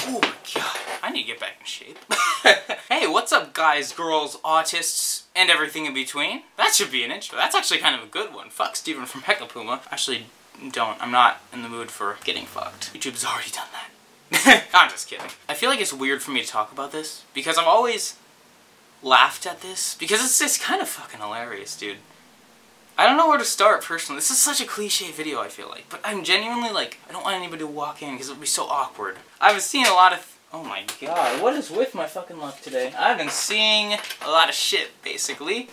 Oh my god, I need to get back in shape. Hey, what's up guys, girls, autists, and everything in between? That should be an intro. That's actually kind of a good one. Fuck Steven from MechaPuma. Actually, don't. I'm not in the mood for getting fucked. YouTube's already done that. I'm just kidding. I feel like it's weird for me to talk about this, because I've always laughed at this, because it's just kind of fucking hilarious, dude. I don't know where to start, personally. This is such a cliche video, I feel like. But I'm genuinely, like, I don't want anybody to walk in, because it would be so awkward. I've been seeing a lot of... Oh my god, what is with my fucking luck today? I've been seeing a lot of shit, basically,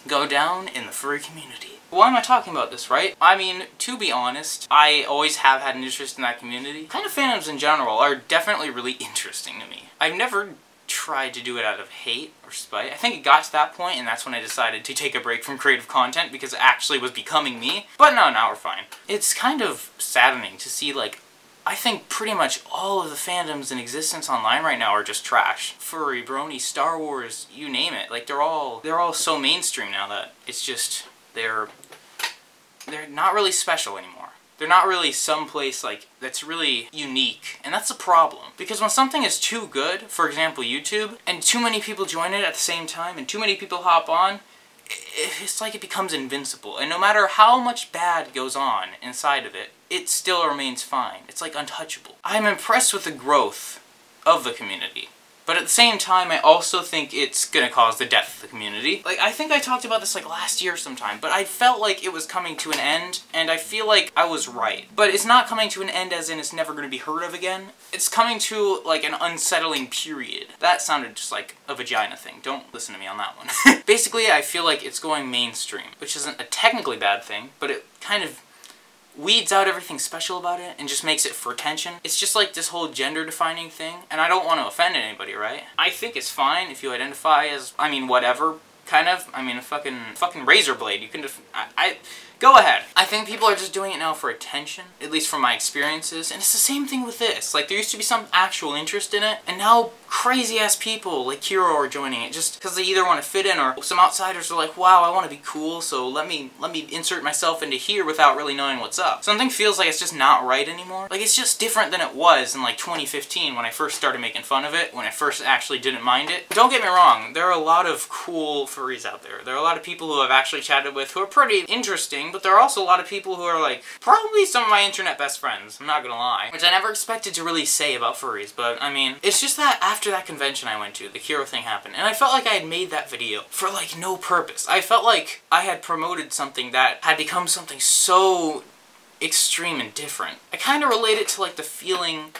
go down in the furry community. Why am I talking about this, right? I mean, to be honest, I always have had an interest in that community. Kind of fandoms in general are definitely really interesting to me. I've never tried to do it out of hate or spite. I think it got to that point, and that's when I decided to take a break from creative content because it actually was becoming me. But no, now we're fine. It's kind of saddening to see, like, I think pretty much all of the fandoms in existence online right now are just trash. Furry, Brony, Star Wars, you name it. Like, they're all so mainstream now that it's just, they're not really special anymore. They're not really someplace, like, that's really unique. And that's a problem. Because when something is too good, for example YouTube, and too many people join it at the same time, and too many people hop on, it's like it becomes invincible. And no matter how much bad goes on inside of it, it still remains fine. It's like untouchable. I'm impressed with the growth of the community. But at the same time, I also think it's gonna cause the death of the community. Like, I think I talked about this like last year sometime, but I felt like it was coming to an end, and I feel like I was right. But it's not coming to an end as in it's never gonna be heard of again. It's coming to, like, an unsettling period. That sounded just like a vagina thing. Don't listen to me on that one. Basically, I feel like it's going mainstream, which isn't a technically bad thing, but it kind of weeds out everything special about it and just makes it for attention. It's just like this whole gender-defining thing, and I don't want to offend anybody, right? I think it's fine if you identify as, I mean, whatever, kind of. I mean, a fucking razor blade. You can go ahead. I think people are just doing it now for attention, at least from my experiences, and it's the same thing with this. Like, there used to be some actual interest in it, and now crazy-ass people like Kiro are joining it just because they either want to fit in, or some outsiders are like, wow, I want to be cool, so let me insert myself into here without really knowing what's up. Something feels like it's just not right anymore. Like, it's just different than it was in like 2015 when I first started making fun of it, when I first actually didn't mind it. Don't get me wrong, there are a lot of cool furries out there. There are a lot of people who I've actually chatted with who are pretty interesting, but there are also a lot of people who are like, probably some of my internet best friends, I'm not gonna lie. Which I never expected to really say about furries, but I mean, it's just that after that convention I went to, the Kiro thing happened, and I felt like I had made that video for like no purpose. I felt like I had promoted something that had become something so extreme and different. I kind of relate it to like the feeling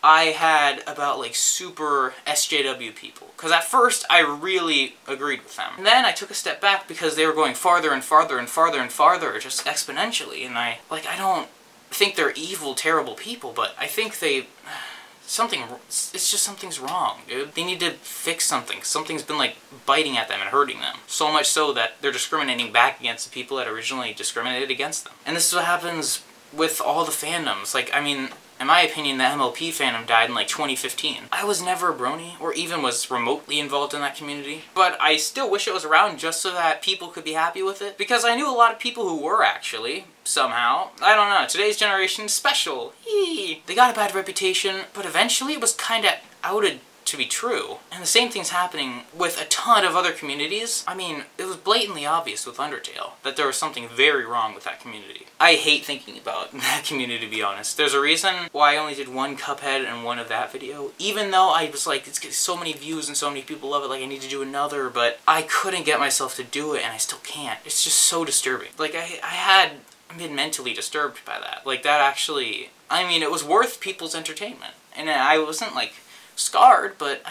I had about like super SJW people. Because at first I really agreed with them. And then I took a step back because they were going farther and farther and farther and farther, just exponentially. And I don't think they're evil, terrible people, but I think it's just something's wrong, dude. They need to fix something. Something's been like biting at them and hurting them. So much so that they're discriminating back against the people that originally discriminated against them. And this is what happens with all the fandoms. Like, I mean, in my opinion, the MLP fandom died in like 2015. I was never a brony, or even was remotely involved in that community, but I still wish it was around just so that people could be happy with it, because I knew a lot of people who were actually, somehow. I don't know, today's generation is special. Eee. They got a bad reputation, but eventually it was kinda outed to be true. And the same thing's happening with a ton of other communities. I mean, it was blatantly obvious with Undertale that there was something very wrong with that community. I hate thinking about that community, to be honest. There's a reason why I only did one Cuphead and one of that video, even though I was like, it's getting so many views and so many people love it, like I need to do another, but I couldn't get myself to do it, and I still can't. It's just so disturbing. Like, I've been mentally disturbed by that. Like, that actually, I mean, it was worth people's entertainment. And I wasn't like scarred, but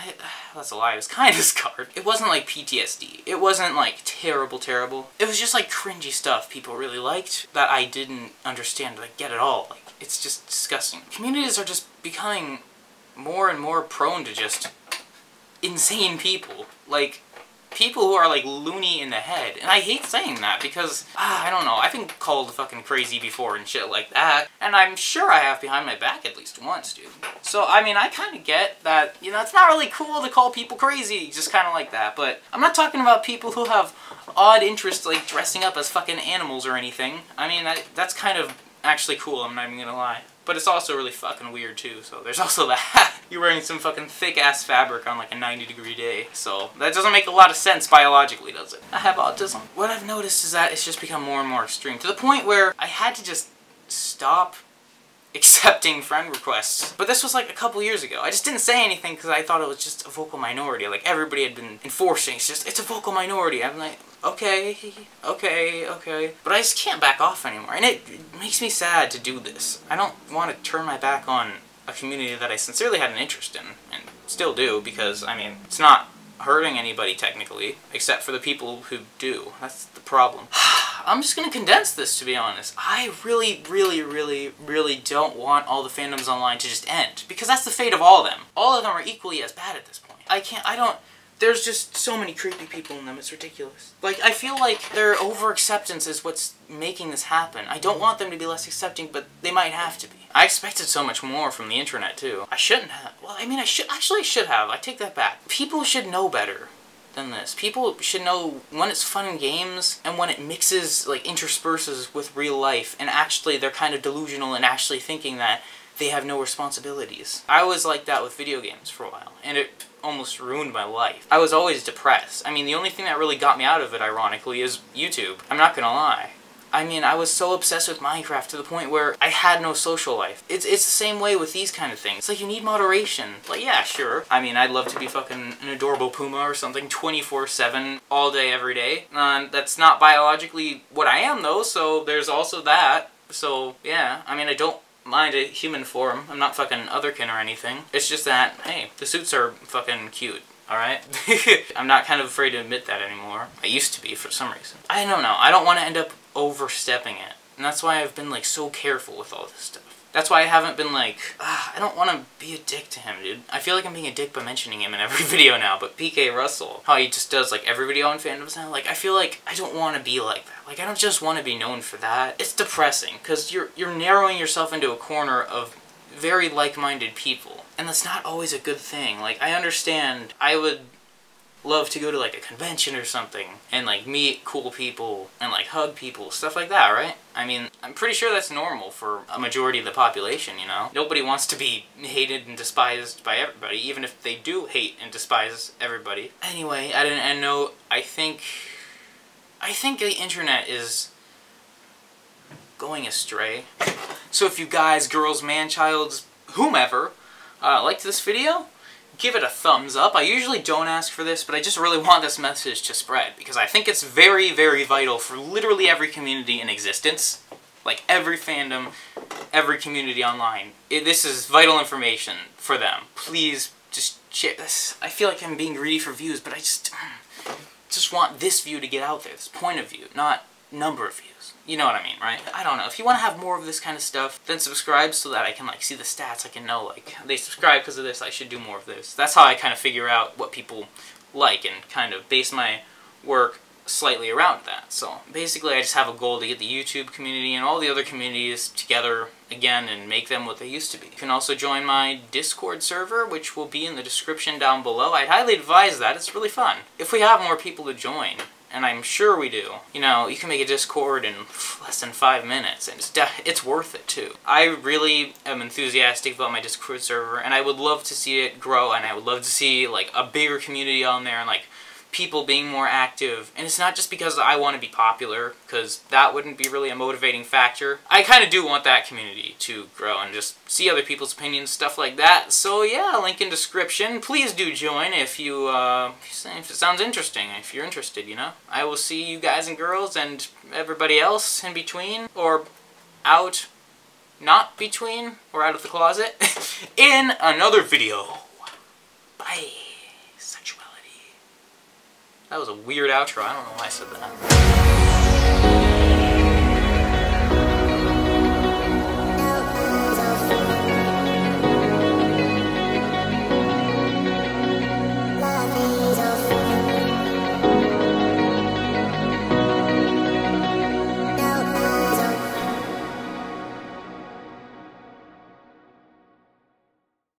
that's a lie, I was kind of scarred. It wasn't like PTSD. It wasn't like terrible. It was just like cringy stuff people really liked that I didn't understand, like, get at all. Like, it's just disgusting. Communities are just becoming more and more prone to just insane people. Like, people who are like loony in the head. And I hate saying that because, I don't know, I've been called fucking crazy before and shit like that. And I'm sure I have behind my back at least once, dude. So, I mean, I kind of get that, you know, it's not really cool to call people crazy, just kind of like that. But I'm not talking about people who have odd interests like dressing up as fucking animals or anything. I mean, that's kind of actually cool, I'm not even gonna lie. but it's also really fucking weird too, so there's also that. You're wearing some fucking thick-ass fabric on like a 90-degree day, so that doesn't make a lot of sense biologically, does it? I have autism. What I've noticed is that it's just become more and more extreme, to the point where I had to just stop accepting friend requests. But this was like a couple years ago. I just didn't say anything because I thought it was just a vocal minority. Like everybody had been enforcing, it's a vocal minority. I'm like, okay. But I just can't back off anymore. And it makes me sad to do this. I don't want to turn my back on a community that I sincerely had an interest in, and still do, because, I mean, it's not hurting anybody technically, except for the people who do. That's the problem. I'm just gonna condense this, to be honest. I really don't want all the fandoms online to just end, because that's the fate of all of them. All of them are equally as bad at this point. There's just so many creepy people in them, it's ridiculous. Like, I feel like their over-acceptance is what's making this happen. I don't want them to be less accepting, but they might have to be. I expected so much more from the internet, too. I shouldn't have. Well, I mean, I should have. I take that back. People should know better than this. People should know when it's fun and games, and when it mixes, like, intersperses with real life, and actually they're kind of delusional and actually thinking that they have no responsibilities. I was like that with video games for a while, and it almost ruined my life. I was always depressed. I mean, the only thing that really got me out of it, ironically, is YouTube. I'm not gonna lie. I mean, I was so obsessed with Minecraft to the point where I had no social life. It's the same way with these kind of things. It's like, you need moderation. Like, yeah, sure. I mean, I'd love to be fucking an adorable puma or something 24/7, all day, every day. That's not biologically what I am, though, so there's also that. So, yeah, I mean, I don't mind a human form. I'm not fucking otherkin or anything. It's just that, hey, the suits are fucking cute. Alright? I'm not kind of afraid to admit that anymore. I used to be for some reason. I don't know. I don't want to end up overstepping it. And that's why I've been like so careful with all this stuff. That's why I haven't been like, I don't want to be a dick to him, dude. I feel like I'm being a dick by mentioning him in every video now, but PK Russell, how he just does like every video on fandoms now, like I feel like I don't want to be like that. Like I don't just want to be known for that. It's depressing, because you're narrowing yourself into a corner of very like-minded people. And that's not always a good thing. Like, I understand I would love to go to like a convention or something and like meet cool people and like hug people, stuff like that, right? I mean, I'm pretty sure that's normal for a majority of the population, you know? Nobody wants to be hated and despised by everybody, even if they do hate and despise everybody. Anyway, at an end note, I think the internet is going astray. So if you guys, girls, man-childs, whomever, liked this video, give it a thumbs up. I usually don't ask for this, but I just really want this message to spread, because I think it's very, very vital for literally every community in existence. Like, every fandom, every community online. This is vital information for them. Please, just share this. I feel like I'm being greedy for views, but I just want this view to get out there, this point of view, not number of views. You know what I mean, right? I don't know. If you want to have more of this kind of stuff, then subscribe so that I can, like, see the stats. I can know, like, they subscribe because of this, I should do more of this. That's how I kind of figure out what people like and kind of base my work slightly around that. So, basically, I just have a goal to get the YouTube community and all the other communities together again and make them what they used to be. You can also join my Discord server, which will be in the description down below. I'd highly advise that. It's really fun. If we have more people to join, and I'm sure we do, you know, you can make a Discord in less than 5 minutes, and it's worth it, too. I really am enthusiastic about my Discord server, and I would love to see it grow, and I would love to see, like, a bigger community on there, and, like, people being more active. And it's not just because I want to be popular, because that wouldn't be really a motivating factor. I kind of do want that community to grow and just see other people's opinions, stuff like that. So yeah, link in description. Please do join if it sounds interesting, if you're interested, you know. I will see you guys and girls and everybody else in between, or out, not between, or out of the closet, in another video. Bye. That was a weird outro. I don't know why I said that.